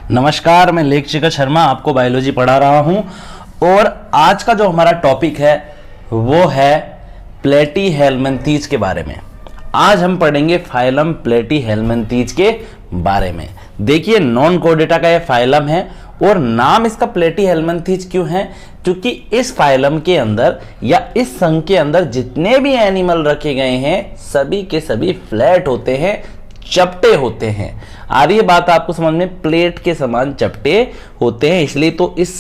नमस्कार, मैं लेख शिखर शर्मा आपको बायोलॉजी पढ़ा रहा हूं और आज का जो हमारा टॉपिक है वो है प्लेटीहेल्मिन्थीज के बारे में। आज हम पढ़ेंगे फाइलम प्लेटीहेल्मिन्थीज के बारे में। देखिए, नॉन कोर्डेटा का ये फाइलम है और नाम इसका प्लेटीहेल्मिन्थीज क्यों है? क्योंकि इस फाइलम के अंदर या इस संघ के अंदर जितने भी एनिमल रखे गए हैं सभी के सभी फ्लैट होते हैं, चपटे होते हैं। आ रही है बात आपको समझ में? प्लेट के समान चपटे होते हैं, इसलिए तो इस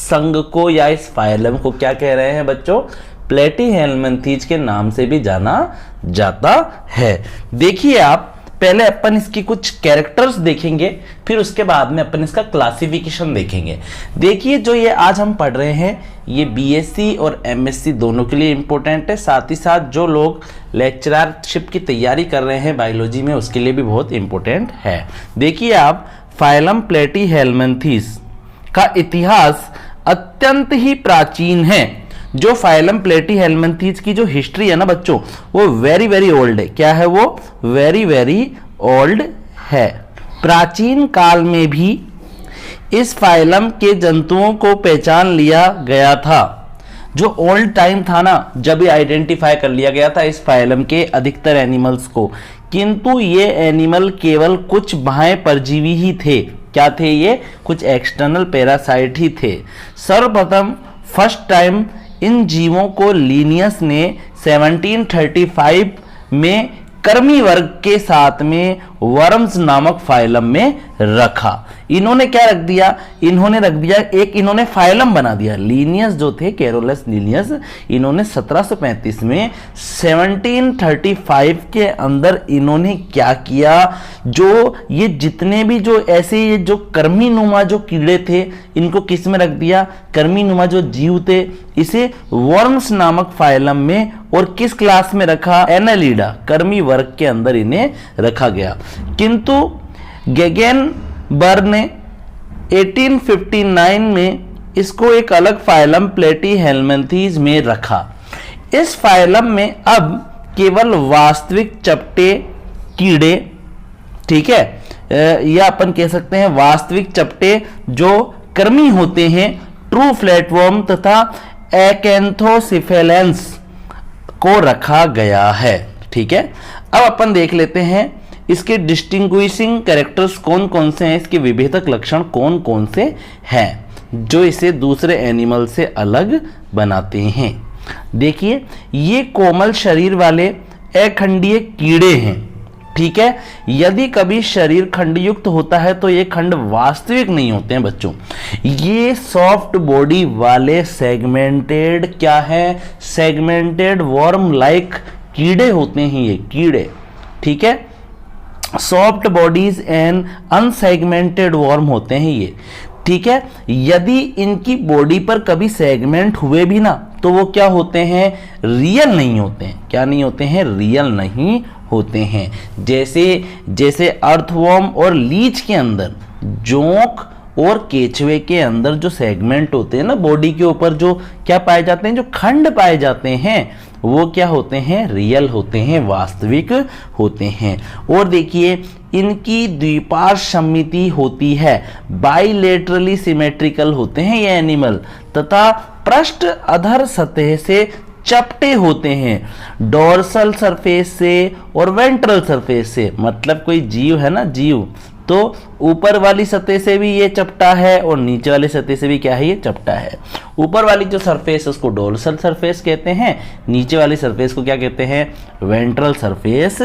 संघ को या इस फाइलम को क्या कह रहे हैं बच्चों? प्लेटीहेल्मिन्थीज के नाम से भी जाना जाता है। देखिए, आप पहले अपन इसकी कुछ कैरेक्टर्स देखेंगे, फिर उसके बाद में अपन इसका क्लासिफिकेशन देखेंगे। देखिए, जो ये आज हम पढ़ रहे हैं ये बीएससी और एमएससी दोनों के लिए इंपॉर्टेंट है, साथ ही साथ जो लोग लेक्चरशिप की तैयारी कर रहे हैं बायोलॉजी में उसके लिए भी बहुत इंपॉर्टेंट है। देखिए, आप फाइलम प्लेटीहेल्मिन्थीज का इतिहास अत्यंत ही प्राचीन है। जो फाइलम प्लेटीहेल्मिन्थीज की जो हिस्ट्री है ना बच्चों, वो वेरी वेरी ओल्ड है। क्या है वो? वेरी वेरी ओल्ड है। प्राचीन काल में भी इस फाइलम के जंतुओं को पहचान लिया गया था। जो ओल्ड टाइम था ना, जब ये आइडेंटिफाई कर लिया गया था इस फाइलम के अधिकतर एनिमल्स को, किंतु ये एनिमल केवल कुछ बाह्य परजीवी ही थे। क्या थे ये? कुछ एक्सटर्नल पैरासाइट ही थे। सर्वप्रथम फर्स्ट टाइम इन जीवों को लिनियस ने 1735 में कर्मी वर्ग के साथ में वर्म्स नामक फाइलम में रखा। इन्होंने क्या रख दिया? इन्होंने रख दिया एक, इन्होंने फाइलम बना दिया। लिनियस जो थे, कैरोलस लिनियस, इन्होंने 1735 में 1735 के अंदर इन्होंने क्या किया? जो ये जितने भी जो ऐसे ये जो कर्मी नुमा जो कीड़े थे, इनको किस में रख दिया? कर्मी नुमा जो जीव थे, इसे वर्म्स नामक फाइलम में और किस क्लास में रखा? एनालिडा, कर्मी वर्ग के अंदर इन्हें रखा गया। किंतु गेगेनबर्ग ने 1859 में इसको एक अलग फाइलम प्लेटीहेल्मिन्थीज में रखा। इस फाइलम में अब केवल वास्तविक चपटे कीड़े, ठीक है, या अपन कह सकते हैं वास्तविक चपटे जो कर्मी होते हैं, ट्रू फ्लैटवर्म तथा एकैंथोसिफेलेंस को रखा गया है। ठीक है, अब अपन देख लेते हैं इसके डिस्टिंग्विशिंग कैरेक्टर्स कौन कौन से हैं, इसके विभेदक लक्षण कौन कौन से हैं जो इसे दूसरे एनिमल से अलग बनाते हैं। देखिए, ये कोमल शरीर वाले अखंडीय कीड़े हैं। ठीक है, यदि कभी शरीर खंडयुक्त होता है तो ये खंड वास्तविक नहीं होते हैं बच्चों। ये सॉफ्ट बॉडी वाले सेगमेंटेड, क्या है? सेगमेंटेड वर्म लाइक कीड़े होते हैं ये कीड़े। ठीक है, soft bodies and unsegmented worm होते हैं ये। ठीक है, यदि इनकी बॉडी पर कभी सेगमेंट हुए भी ना तो वो क्या होते हैं? रियल नहीं होते हैं। क्या नहीं होते हैं? रियल नहीं होते हैं। जैसे अर्थवर्म और लीच के अंदर, जोंक और केचुए के अंदर जो सेगमेंट होते हैं ना बॉडी के ऊपर, जो क्या पाए जाते हैं, जो खंड पाए जाते हैं, वो क्या होते हैं? रियल होते हैं, वास्तविक होते हैं। और देखिए, इनकी द्विपार्श्व सममिति होती है, बाइलेटरली सिमेट्रिकल होते हैं ये एनिमल, तथा पृष्ठ अधर सतह से चपटे होते हैं, डोर्सल सरफेस से और वेंट्रल सरफेस से। मतलब कोई जीव है ना, जीव तो ऊपर वाली सतह से भी ये चपटा है और नीचे वाली सतह से भी क्या है? ये चपटा है। ऊपर वाली जो सरफेस है उसको डोर्सल सरफेस कहते हैं, नीचे वाली सरफेस को क्या कहते हैं? वेंट्रल सरफेस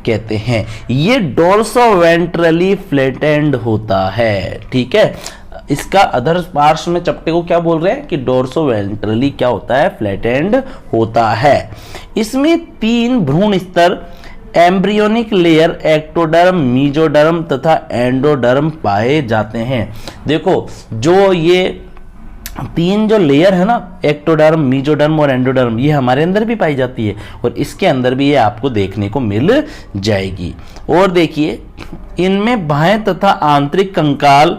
कहते हैं। ये डोर्सो वेंट्रली फ्लैटेंड होता है। ठीक है, इसका अधर पार्श्व में चपटे को क्या बोल रहे हैं? कि डोर्सो वेंट्रली क्या होता है? फ्लैटेंड होता है। इसमें 3 भ्रूण स्तर, एम्ब्रियोनिक लेयर, एक्टोडर्म, मीजोडर्म तथा एंडोडर्म पाए जाते हैं। देखो, जो ये 3 जो लेयर है ना, एक्टोडर्म, मीजोडर्म और एंडोडर्म, ये हमारे अंदर भी पाई जाती है और इसके अंदर भी ये आपको देखने को मिल जाएगी। और देखिए, इनमें बाह्य तथा आंतरिक कंकाल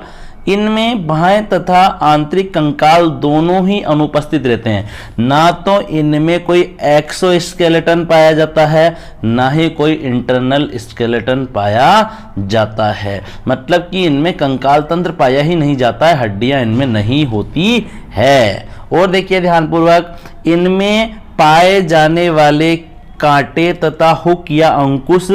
इनमें बाह्य तथा आंतरिक कंकाल दोनों ही अनुपस्थित रहते हैं। ना तो इनमें कोई एक्सोस्केलेटन पाया जाता है, ना ही कोई इंटरनल स्केलेटन पाया जाता है। मतलब कि इनमें कंकाल तंत्र पाया ही नहीं जाता है, हड्डियां इनमें नहीं होती है। और देखिए ध्यानपूर्वक, इनमें पाए जाने वाले कांटे तथा हुक या अंकुश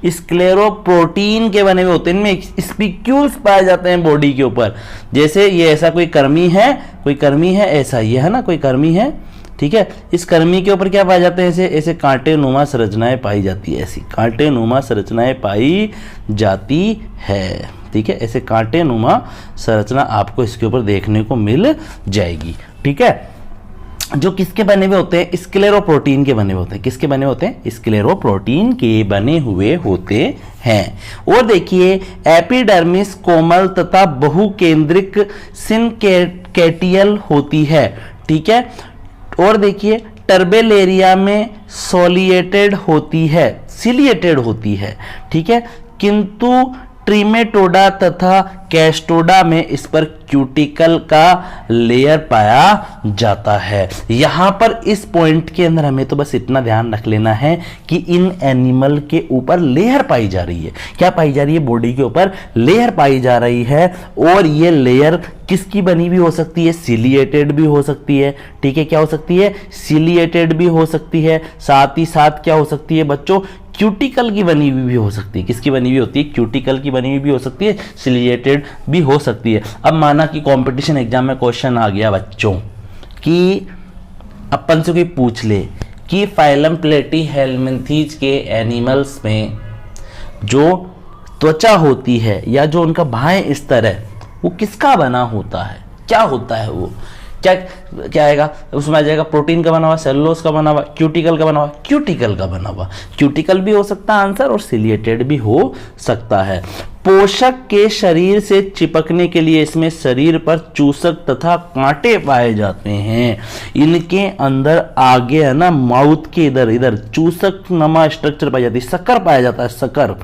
स्क्लेरोप्रोटीन के बने हुए होते हैं। इनमें स्पिक्यूल्स पाए जाते हैं बॉडी के ऊपर। जैसे ये ऐसा कोई कर्मी है, ऐसा ये है ना, कोई कर्मी है, ठीक है। इस कर्मी के ऊपर क्या पाए जाते हैं? ऐसे ऐसे कांटे नुमा संरचनाएं पाई जाती है, ऐसी कांटे नुमा संरचनाएं पाई जाती है, ठीक है। ऐसे कांटे नुमा संरचना आपको इसके ऊपर देखने को मिल जाएगी, ठीक है। जो किसके बने हुए होते हैं? स्क्लेरोप्रोटीन के बने हुए होते हैं। किसके बने होते हैं? स्क्लेरोप्रोटीन के बने हुए होते हैं। और देखिए, एपिडर्मिस कोमल तथा बहुकेंद्रिक सिनकेटियल होती है, ठीक है। और देखिए, टर्बेलेरिया में सोलिएटेड होती है, ठीक है। किंतु ट्रिमेटोडा तथा कैस्टोडा में इस पर क्यूटिकल का लेयर पाया जाता है। यहां पर इस पॉइंट के अंदर हमें तो बस इतना ध्यान रख लेना है कि इन एनिमल के ऊपर लेयर पाई जा रही है। क्या पाई जा रही है? बॉडी के ऊपर लेयर पाई जा रही है। और ये लेयर किसकी बनी हुई हो सकती है? सिलिएटेड भी हो सकती है, ठीक है। क्या हो सकती है? सिलिएटेड भी हो सकती है। साथ ही साथ क्या हो सकती है बच्चों? क्यूटिकल की बनी हुई भी हो सकती है। किसकी बनी हुई होती है? क्यूटिकल की बनी हुई भी हो सकती है, सिलिएटेड भी हो सकती है। अब माना कि कंपटीशन एग्जाम में क्वेश्चन आ गया बच्चों कि अपन से कोई पूछ ले कि फाइलम प्लेटीहेल्मिन्थीज के एनिमल्स में जो त्वचा होती है या जो उनका बाह्य स्तर है वो किसका बना होता है? क्या होता है वो? क्या आएगा उसमें? आ जाएगा प्रोटीन का बना हुआ, सेलुलोज का बना हुआ, क्यूटिकल का बना हुआ, क्यूटिकल का बना हुआ। क्यूटिकल भी हो सकता है आंसर, और सिलिएटेड भी हो सकता है। पोषक के शरीर से चिपकने के लिए इसमें शरीर पर चूसक तथा कांटे पाए जाते हैं। इनके अंदर आगे है ना, माउथ के इधर चूसक नमा स्ट्रक्चर पाई जाती है, शक्कर पाया जाता है, शक्कर,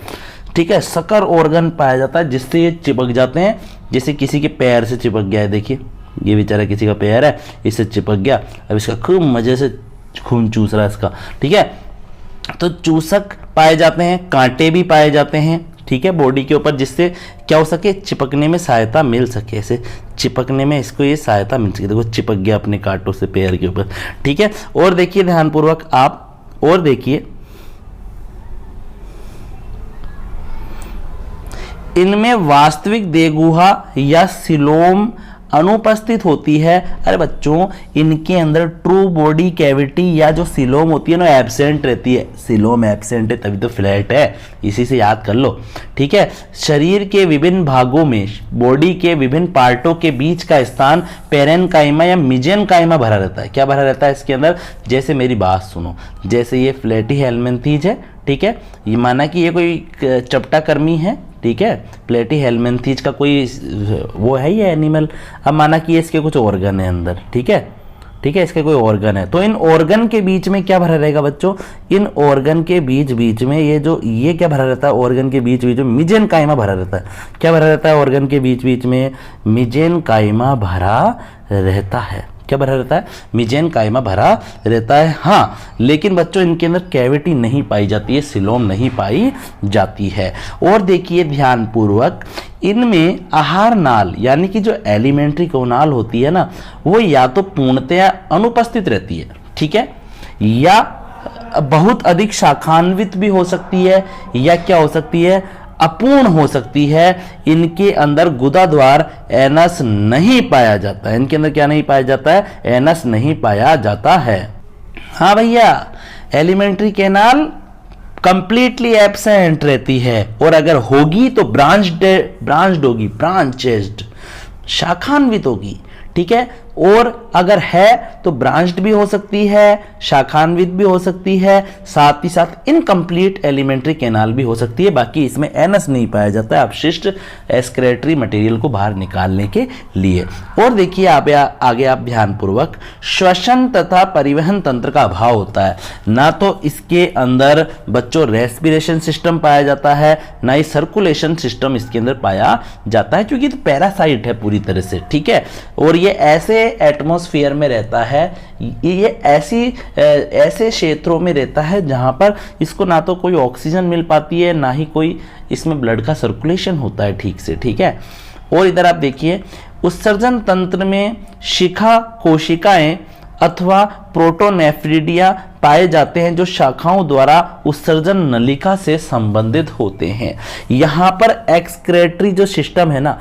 ठीक है। शक्कर ऑर्गन पाया जाता है जिससे ये चिपक जाते हैं। जैसे किसी के पैर से चिपक गया है, देखिए ये बेचारा किसी का पैर है, इससे चिपक गया, अब इसका खूब मजे से खून चूस रहा है इसका, ठीक है। तो चूसक पाए जाते हैं, कांटे भी पाए जाते हैं, ठीक है, बॉडी के ऊपर, जिससे क्या हो सके? चिपकने में सहायता मिल सके। ऐसे चिपकने में इसको ये सहायता मिल सके। देखो चिपक गया अपने कांटों से पैर के ऊपर, ठीक है। और देखिए ध्यानपूर्वक आप, और देखिए इनमें वास्तविक देहगुहा या सिलोम अनुपस्थित होती है। अरे बच्चों, इनके अंदर ट्रू बॉडी कैविटी या जो सिलोम होती है ना, एब्सेंट रहती है। सिलोम एब्सेंट है तभी तो फ्लैट है, इसी से याद कर लो, ठीक है। शरीर के विभिन्न भागों में, बॉडी के विभिन्न पार्टों के बीच का स्थान पेरेनकाइमा या मिजेनकाइमा भरा रहता है। क्या भरा रहता है इसके अंदर? जैसे मेरी बात सुनो, जैसे ये प्लेटीहेल्मिन्थीज है, ठीक है, ये माना कि ये कोई चपटा कर्मी है, ठीक है, प्लेटीहेल्मिन्थीज का कोई वो है ये एनिमल। अब माना कि इसके कुछ ऑर्गन है अंदर, ठीक है, ठीक है, इसके कोई ऑर्गन है, तो इन ऑर्गन के बीच में क्या भरा रहेगा बच्चों? इन ऑर्गन के बीच में ये क्या भरा रहता है? ऑर्गन के बीच में मिजेनकाइमा भरा रहता है। क्या भरा रहता है ऑर्गन के बीच में? मिजेनकाइमा भरा रहता है। क्या भरा रहता है? मिजेनकाइमा भरा रहता है। हाँ, लेकिन बच्चों इनके अंदर कैविटी नहीं पाई जाती है, सिलोम नहीं पाई जाती है। और देखिए ध्यानपूर्वक, इनमें आहार नाल यानी कि जो एलिमेंट्री कोनाल होती है ना, वो या तो पूर्णतया अनुपस्थित रहती है, ठीक है, या बहुत अधिक शाखान्वित भी हो सकती है, या क्या हो सकती है? अपूर्ण हो सकती है। इनके अंदर गुदाद्वार एनस नहीं पाया जाता है। इनके अंदर क्या नहीं पाया जाता है? एनस नहीं पाया जाता है। हाँ भैया, एलिमेंट्री कैनाल कंप्लीटली एब्सेंट रहती है, और अगर होगी तो ब्रांच्ड होगी, ब्रांचेस्ड, शाखान्वित होगी, ठीक है। और अगर है तो ब्रांच्ड भी हो सकती है, शाखान्वित भी हो सकती है, साथ ही साथ इनकम्प्लीट एलिमेंट्री कैनाल भी हो सकती है। बाकी इसमें एनस नहीं पाया जाता है अपशिष्ट एक्सक्रेटरी मटेरियल को बाहर निकालने के लिए। और देखिए आगे आप ध्यानपूर्वक, श्वसन तथा परिवहन तंत्र का अभाव होता है। ना तो इसके अंदर बच्चों रेस्पिरेशन सिस्टम पाया जाता है, ना ही सर्कुलेशन सिस्टम इसके अंदर पाया जाता है, क्योंकि तो पैरासाइट है पूरी तरह से, ठीक है। और ये ऐसे एटमॉस्फेयर में रहता है, ये ऐसे क्षेत्रों में रहता है जहां पर इसको ना तो कोई ऑक्सीजन मिल पाती है, ना ही कोई इसमें ब्लड का सर्कुलेशन होता है ठीक से, ठीक है। और इधर आप देखिए, उत्सर्जन तंत्र में शिखा कोशिकाएं अथवा प्रोटोनेफ्रिडिया पाए जाते हैं जो शाखाओं द्वारा उत्सर्जन नलिका से संबंधित होते हैं। यहां पर एक्सक्रेटरी जो सिस्टम है ना,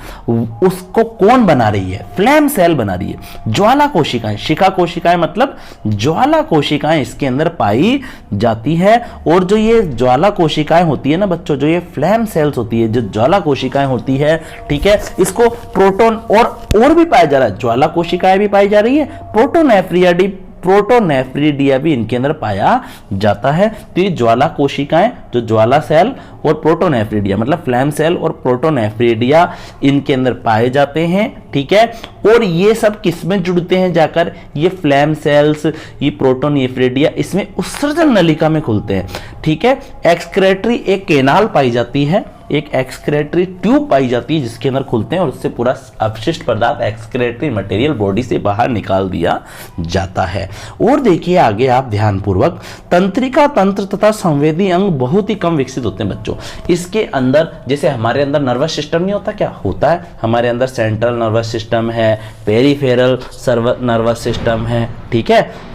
उसको कौन बना रही है? फ्लैम सेल बना रही है, ज्वाला कोशिकाएं। शिखा कोशिकाएं मतलब ज्वाला कोशिकाएं इसके अंदर पाई जाती है। और जो ये ज्वाला कोशिकाएं होती है ना बच्चों, जो ये फ्लैम सेल्स होती है, जो ज्वाला कोशिकाएं होती है, ठीक है, इसको प्रोटोन और भी पाया जा रहा है, ज्वाला कोशिकाएं भी पाई जा रही है, प्रोटोनेफ्रिडिया भी इनके अंदर पाया जाता है। तो ये ज्वाला कोशिकाएं, जो ज्वाला सेल और प्रोटोनेफ्रिडिया मतलब फ्लैम सेल और प्रोटोनेफ्रिडिया इनके अंदर पाए जाते हैं, ठीक है। और ये सब किसमें जुड़ते हैं जाकर? ये फ्लैम सेल्स, ये प्रोटोनेफ्रिडिया इसमें उत्सर्जन नलिका में खुलते हैं, ठीक है। एक्सक्रेटरी एक केनाल पाई जाती है, एक एक्सक्रेटरी ट्यूब पाई जाती है जिसके अंदर खुलते हैं और उससे पूरा अपशिष्ट पदार्थ एक्सक्रेटरी मटेरियल बॉडी से बाहर निकाल दिया जाता है। और देखिए आगे आप ध्यानपूर्वक, तंत्रिका तंत्र तथा संवेदी अंग बहुत ही कम विकसित होते हैं बच्चों। इसके अंदर जैसे हमारे अंदर नर्वस सिस्टम नहीं होता, क्या होता है? हमारे अंदर सेंट्रल नर्वस सिस्टम है, पेरिफेरल नर्वस सिस्टम है, ठीक है।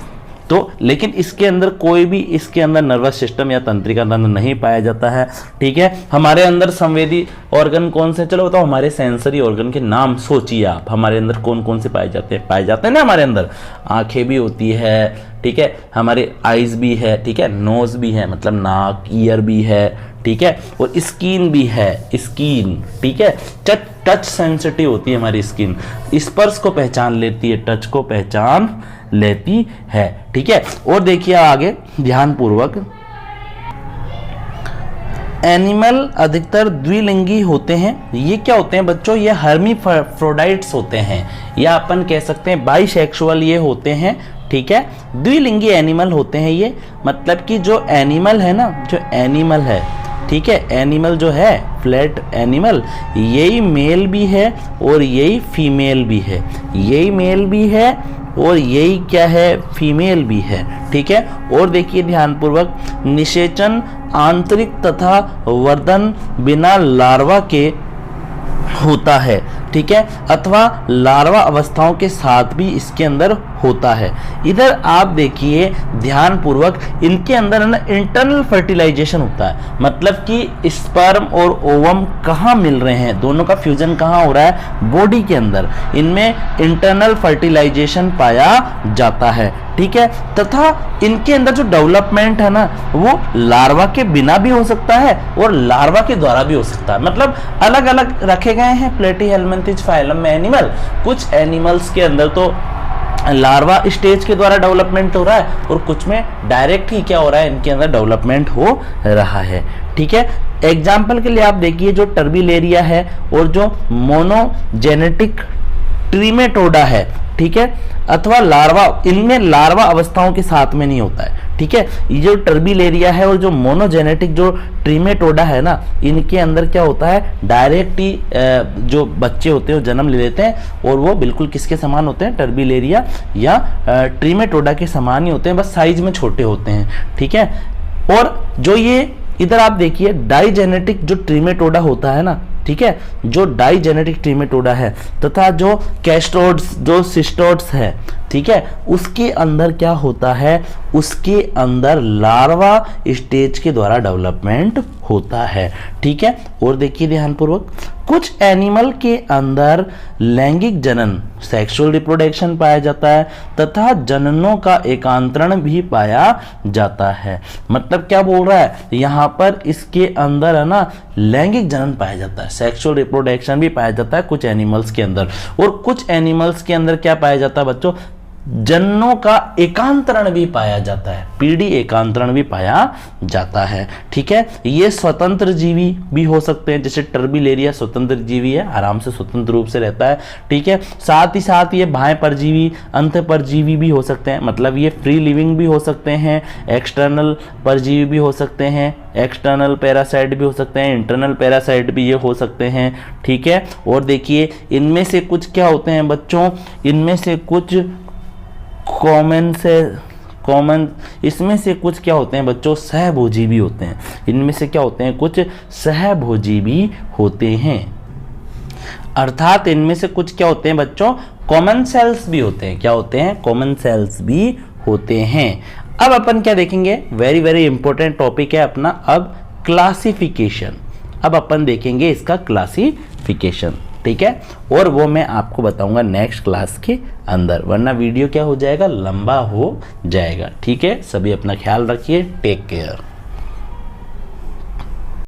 तो लेकिन इसके अंदर कोई भी इसके अंदर नर्वस सिस्टम या तंत्रिका तंत्र नहीं पाया जाता है, ठीक है। हमारे अंदर संवेदी ऑर्गन कौन से, चलो बताओ, हमारे सेंसरी ऑर्गन के नाम सोचिए आप, हमारे अंदर कौन कौन से पाए जाते हैं ना हमारे अंदर आंखें भी होती है, ठीक है, हमारे आईज भी है, ठीक है, नोज भी है मतलब नाक, ईयर भी है, ठीक है, और स्किन भी है, स्किन, ठीक है। टच सेंसिटिव होती है हमारी स्किन, स्पर्श को पहचान लेती है, टच को पहचान लेती है, ठीक है। और देखिए आगे ध्यानपूर्वक, एनिमल अधिकतर द्विलिंगी होते हैं। ये क्या होते हैं बच्चों? ये हर्मीफ्रोडाइट्स होते हैं, या अपन कह सकते हैं बाइसेक्सुअल ये होते हैं, ठीक है। द्विलिंगी एनिमल होते हैं ये, मतलब कि जो एनिमल है ना, जो एनिमल है, ठीक है, एनिमल जो है फ्लैट एनिमल, यही मेल भी है और यही फीमेल भी है, यही मेल भी है और यही क्या है, फीमेल भी है, ठीक है। और देखिए ध्यानपूर्वक, निषेचन आंतरिक तथा वर्धन बिना लार्वा के होता है, ठीक है, अथवा लार्वा अवस्थाओं के साथ भी इसके अंदर होता है। इधर आप देखिए ध्यानपूर्वक, इनके अंदर है ना इंटरनल फर्टिलाइजेशन होता है, मतलब कि स्पर्म और ओवम कहाँ मिल रहे हैं, दोनों का फ्यूजन कहाँ हो रहा है, बॉडी के अंदर, इनमें इंटरनल फर्टिलाइजेशन पाया जाता है, ठीक है। तथा इनके अंदर जो डेवलपमेंट है ना, वो लार्वा के बिना भी हो सकता है और लार्वा के द्वारा भी हो सकता है, मतलब अलग अलग रखे गए हैं प्लेटीहेल्मिन्थिस फाइलम में एनिमल। कुछ एनिमल्स के अंदर तो लार्वा स्टेज के द्वारा डेवलपमेंट हो रहा है और कुछ में डायरेक्ट ही क्या हो रहा है, इनके अंदर डेवलपमेंट हो रहा है, ठीक है। एग्जाम्पल के लिए आप देखिए, जो टर्बिलेरिया है और जो मोनोजेनेटिक ट्रीमेटोडा है, ठीक है, अथवा लार्वा, इनमें लार्वा अवस्थाओं के साथ में नहीं होता है, ठीक है। ये जो टर्बिलेरिया है और जो मोनोजेनेटिक जो ट्रीमेटोडा है ना, इनके अंदर क्या होता है, डायरेक्ट ही जो बच्चे होते हैं वो जन्म ले लेते हैं और वो बिल्कुल किसके समान होते हैं, टर्बिलेरिया या ट्रीमेटोडा के समान ही होते हैं, बस साइज में छोटे होते हैं, ठीक है। और जो ये इधर आप देखिए डाइजेनेटिक जो ट्रीमेटोडा होता है ना, ठीक है, जो डाइजेनेटिक ट्रीमेटोडा है तथा जो कैस्टोड्स जो सिस्टोड्स है, ठीक है, उसके अंदर क्या होता है, उसके अंदर लार्वा स्टेज के द्वारा डेवलपमेंट होता है, ठीक है। और देखिए ध्यानपूर्वक, कुछ एनिमल के अंदर लैंगिक जनन सेक्सुअल रिप्रोडक्शन पाया जाता है तथा जननों का एकांतरण भी पाया जाता है। मतलब क्या बोल रहा है यहाँ पर, इसके अंदर है ना लैंगिक जनन पाया जाता है, सेक्सुअल रिप्रोडक्शन भी पाया जाता है कुछ एनिमल्स के अंदर, और कुछ एनिमल्स के अंदर क्या पाया जाता है बच्चों, जननों का एकांतरण भी पाया जाता है, पीढ़ी एकांतरण भी पाया जाता है। ठीक है, ये स्वतंत्र जीवी भी हो सकते हैं, जैसे टर्बिलेरिया स्वतंत्र जीवी है, आराम से स्वतंत्र रूप से रहता है। ठीक है, साथ ही साथ ये बाह्य परजीवी अंत परजीवी भी हो सकते हैं, मतलब ये फ्री लिविंग भी हो सकते हैं, एक्सटर्नल परजीवी भी हो सकते हैं, एक्सटर्नल पैरासाइट भी हो सकते हैं, इंटरनल पैरासाइट भी ये हो सकते हैं। ठीक है, और देखिए इनमें से कुछ क्या होते हैं बच्चों, इनमें से कुछ कॉमन इसमें से कुछ क्या होते हैं बच्चों, सहभोजी भी होते हैं। इनमें से क्या होते हैं, कुछ सहभोजी भी होते हैं, अर्थात इनमें से कुछ क्या होते हैं बच्चों, कॉमन सेल्स भी होते हैं। क्या होते हैं, कॉमन सेल्स भी होते हैं। अब अपन क्या देखेंगे, वेरी वेरी इंपॉर्टेंट टॉपिक है अपना अब क्लासिफिकेशन। अब अपन देखेंगे इसका क्लासिफिकेशन। ठीक है, और वो मैं आपको बताऊंगा नेक्स्ट क्लास के अंदर, वरना वीडियो क्या हो जाएगा, लंबा हो जाएगा। ठीक है, सभी अपना ख्याल रखिए, टेक केयर।